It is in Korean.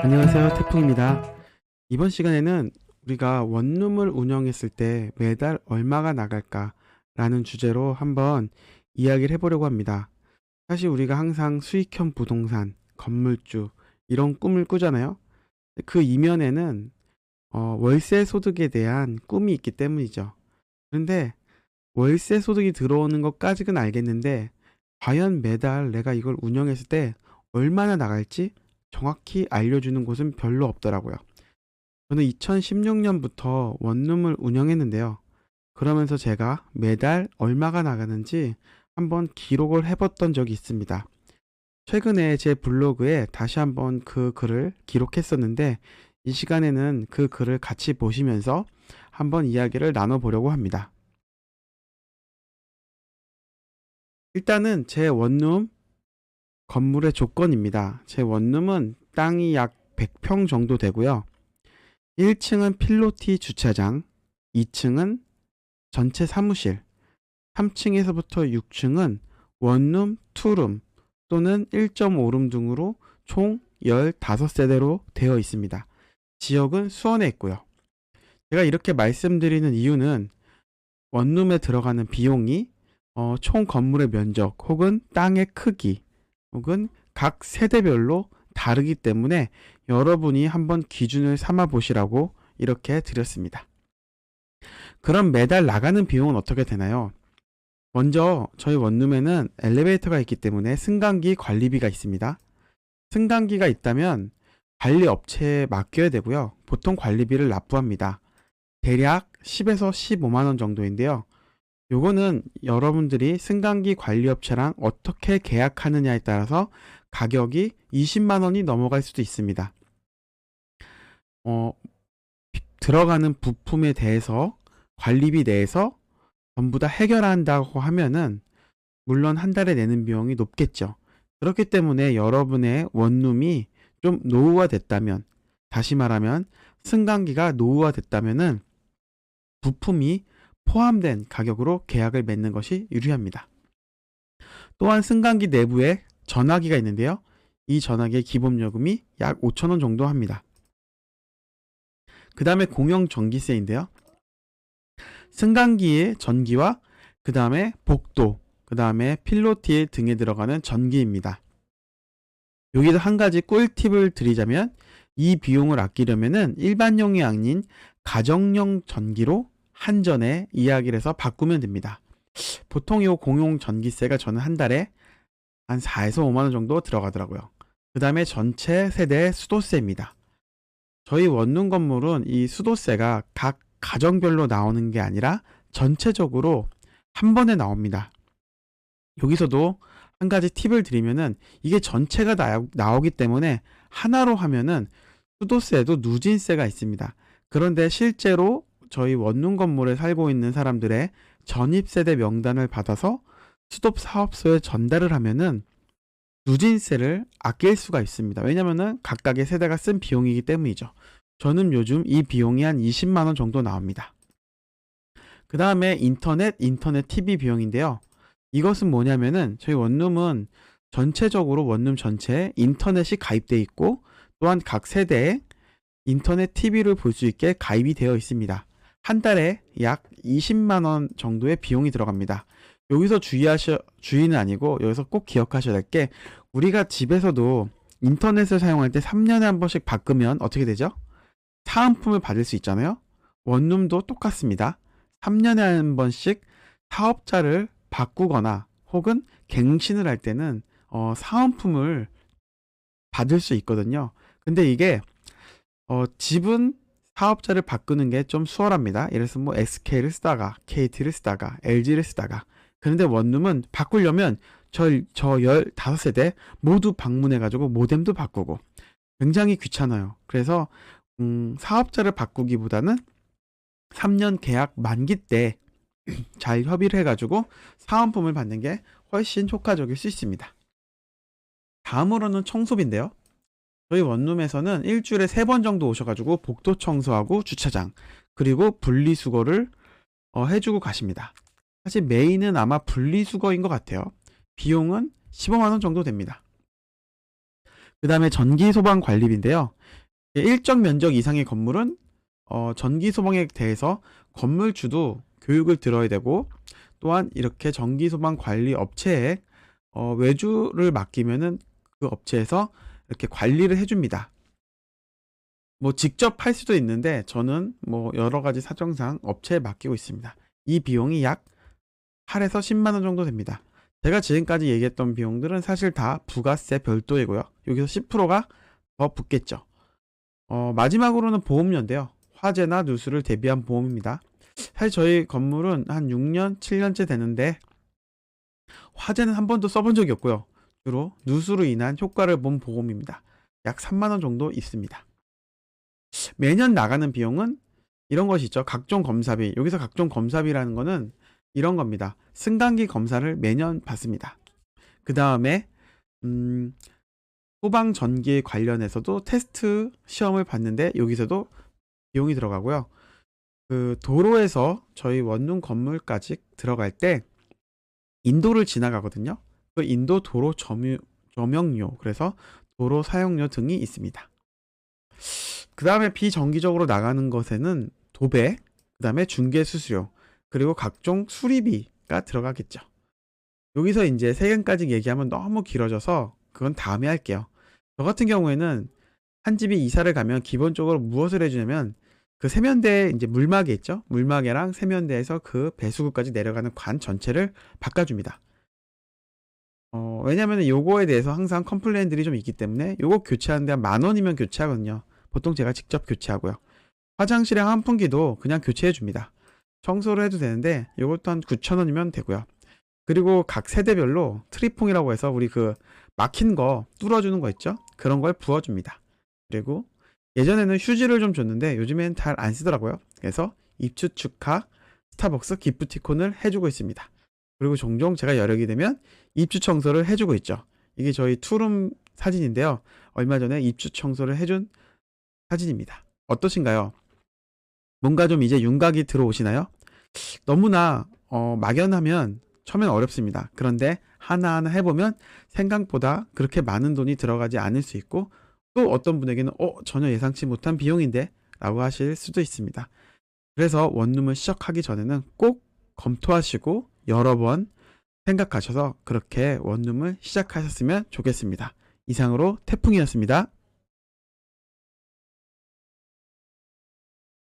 안녕하세요, 태풍입니다. 이번 시간에는 우리가 원룸을 운영했을 때 매달 얼마가 나갈까 라는 주제로 한번 이야기를 해보려고 합니다. 사실 우리가 항상 수익형 부동산, 건물주 이런 꿈을 꾸잖아요. 그 이면에는 월세 소득에 대한 꿈이 있기 때문이죠. 그런데 월세 소득이 들어오는 것까지는 알겠는데 과연 매달 내가 이걸 운영했을 때 얼마나 나갈지 정확히 알려주는 곳은 별로 없더라고요. 저는 2016년부터 원룸을 운영했는데요. 그러면서 제가 매달 얼마가 나가는지 한번 기록을 해봤던 적이 있습니다. 최근에 제 블로그에 다시 한번 그 글을 기록했었는데 이 시간에는 그 글을 같이 보시면서 한번 이야기를 나눠보려고 합니다. 일단은 제 원룸 건물의 조건입니다. 제 원룸은 땅이 약 100평 정도 되고요. 1층은 필로티 주차장, 2층은 전체 사무실, 3층에서부터 6층은 원룸, 투룸 또는 1.5룸 등으로 총 15세대로 되어 있습니다. 지역은 수원에 있고요. 제가 이렇게 말씀드리는 이유는 원룸에 들어가는 비용이 총 건물의 면적 혹은 땅의 크기 혹은 각 세대별로 다르기 때문에 여러분이 한번 기준을 삼아 보시라고 이렇게 드렸습니다. 그럼 매달 나가는 비용은 어떻게 되나요? 먼저 저희 원룸에는 엘리베이터가 있기 때문에 승강기 관리비가 있습니다. 승강기가 있다면 관리 업체에 맡겨야 되고요. 보통 관리비를 납부합니다. 대략 10에서 15만 원 정도인데요. 요거는 여러분들이 승강기 관리업체랑 어떻게 계약하느냐에 따라서 가격이 20만 원이 넘어갈 수도 있습니다. 어, 들어가는 부품에 대해서 관리비 내에서 전부 다 해결한다고 하면은 물론 한 달에 내는 비용이 높겠죠. 그렇기 때문에 여러분의 원룸이 좀 노후화됐다면, 다시 말하면 승강기가 노후화됐다면은 부품이 포함된 가격으로 계약을 맺는 것이 유리합니다. 또한 승강기 내부에 전화기가 있는데요. 이 전화기의 기본 요금이 약 5,000원 정도 합니다. 그 다음에 공용 전기세인데요. 승강기의 전기와 그 다음에 복도, 그 다음에 필로티 등에 들어가는 전기입니다. 여기서 한 가지 꿀팁을 드리자면 이 비용을 아끼려면은 일반용이 아닌 가정용 전기로 한전에 이야기를 해서 바꾸면 됩니다. 보통 이 공용 전기세가 저는 한 달에 한 4에서 5만 원 정도 들어가더라고요. 그 다음에 전체 세대 수도세입니다. 저희 원룸 건물은 이 수도세가 각 가정별로 나오는 게 아니라 전체적으로 한 번에 나옵니다. 여기서도 한 가지 팁을 드리면은 이게 전체가 나오기 때문에 하나로 하면은 수도세도 누진세가 있습니다. 그런데 실제로 저희 원룸 건물에 살고 있는 사람들의 전입세대 명단을 받아서 수도사업소에 전달을 하면은 누진세를 아낄 수가 있습니다. 왜냐면은 각각의 세대가 쓴 비용이기 때문이죠. 저는 요즘 이 비용이 한 20만 원 정도 나옵니다. 그 다음에 인터넷 TV 비용인데요. 이것은 뭐냐면은 저희 원룸은 전체적으로 원룸 전체에 인터넷이 가입되어 있고 또한 각 세대에 인터넷 TV를 볼 수 있게 가입이 되어 있습니다. 한 달에 약 20만 원 정도의 비용이 들어갑니다. 여기서 주의는 아니고 여기서 꼭 기억하셔야 될 게 우리가 집에서도 인터넷을 사용할 때 3년에 한 번씩 바꾸면 어떻게 되죠? 사은품을 받을 수 있잖아요. 원룸도 똑같습니다. 3년에 한 번씩 사업자를 바꾸거나 혹은 갱신을 할 때는 사은품을 받을 수 있거든요. 근데 이게 집은 사업자를 바꾸는 게 좀 수월합니다. 예를 들어서 뭐 SK를 쓰다가 KT를 쓰다가 LG를 쓰다가 그런데 원룸은 바꾸려면 저 15세대 모두 방문해가지고 모뎀도 바꾸고 굉장히 귀찮아요. 그래서 사업자를 바꾸기보다는 3년 계약 만기 때 잘 협의를 해가지고 사은품을 받는 게 훨씬 효과적일 수 있습니다. 다음으로는 청소비인데요. 저희 원룸에서는 일주일에 3번 정도 오셔가지고 복도 청소하고 주차장 그리고 분리수거를 해주고 가십니다. 사실 메인은 아마 분리수거인 것 같아요. 비용은 15만 원 정도 됩니다. 그 다음에 전기소방관리비인데요. 일정 면적 이상의 건물은 전기소방에 대해서 건물주도 교육을 들어야 되고, 또한 이렇게 전기소방관리 업체에 외주를 맡기면은 그 업체에서 이렇게 관리를 해줍니다. 뭐 직접 할 수도 있는데 저는 뭐 여러 가지 사정상 업체에 맡기고 있습니다. 이 비용이 약 8에서 10만 원 정도 됩니다. 제가 지금까지 얘기했던 비용들은 사실 다 부가세 별도이고요. 여기서 10%가 더 붙겠죠. 마지막으로는 보험료인데요. 화재나 누수를 대비한 보험입니다. 사실 저희 건물은 한 6년, 7년째 되는데 화재는 한 번도 써본 적이 없고요. 주로 누수로 인한 효과를 본 보험입니다. 약 3만 원 정도 있습니다. 매년 나가는 비용은 이런 것이 있죠. 각종 검사비. 여기서 각종 검사비라는 거는 이런 겁니다. 승강기 검사를 매년 받습니다. 그 다음에 소방 전기 관련해서도 테스트 시험을 봤는데 여기서도 비용이 들어가고요. 그 도로에서 저희 원룸 건물까지 들어갈 때 인도를 지나가거든요. 그 인도 도로 조명료, 그래서 도로 사용료 등이 있습니다. 그 다음에 비정기적으로 나가는 것에는 도배, 그 다음에 중개 수수료, 그리고 각종 수리비가 들어가겠죠. 여기서 이제 세금까지 얘기하면 너무 길어져서 그건 다음에 할게요. 저 같은 경우에는 한 집이 이사를 가면 기본적으로 무엇을 해주냐면 그 세면대에 이제 물막이 있죠. 물막이랑 세면대에서 그 배수구까지 내려가는 관 전체를 바꿔줍니다. 왜냐면 요거에 대해서 항상 컴플레인들이 좀 있기 때문에 요거 교체하는데 한 10,000원이면 교체하거든요. 보통 제가 직접 교체하고요. 화장실의 환풍기도 그냥 교체해 줍니다. 청소를 해도 되는데 요것도 한 9,000원이면 되고요. 그리고 각 세대별로 트리퐁이라고 해서 우리 그 막힌 거 뚫어주는 거 있죠? 그런 걸 부어줍니다. 그리고 예전에는 휴지를 좀 줬는데 요즘엔 잘 안 쓰더라고요. 그래서 입주 축하 스타벅스 기프티콘을 해주고 있습니다. 그리고 종종 제가 여력이 되면 입주 청소를 해주고 있죠. 이게 저희 투룸 사진인데요. 얼마 전에 입주 청소를 해준 사진입니다. 어떠신가요? 뭔가 좀 이제 윤곽이 들어오시나요? 너무나 막연하면 처음엔 어렵습니다. 그런데 하나하나 해보면 생각보다 그렇게 많은 돈이 들어가지 않을 수 있고, 또 어떤 분에게는 전혀 예상치 못한 비용인데 라고 하실 수도 있습니다. 그래서 원룸을 시작하기 전에는 꼭 검토하시고 여러 번 생각하셔서 그렇게 원룸을 시작하셨으면 좋겠습니다. 이상으로 태풍이었습니다.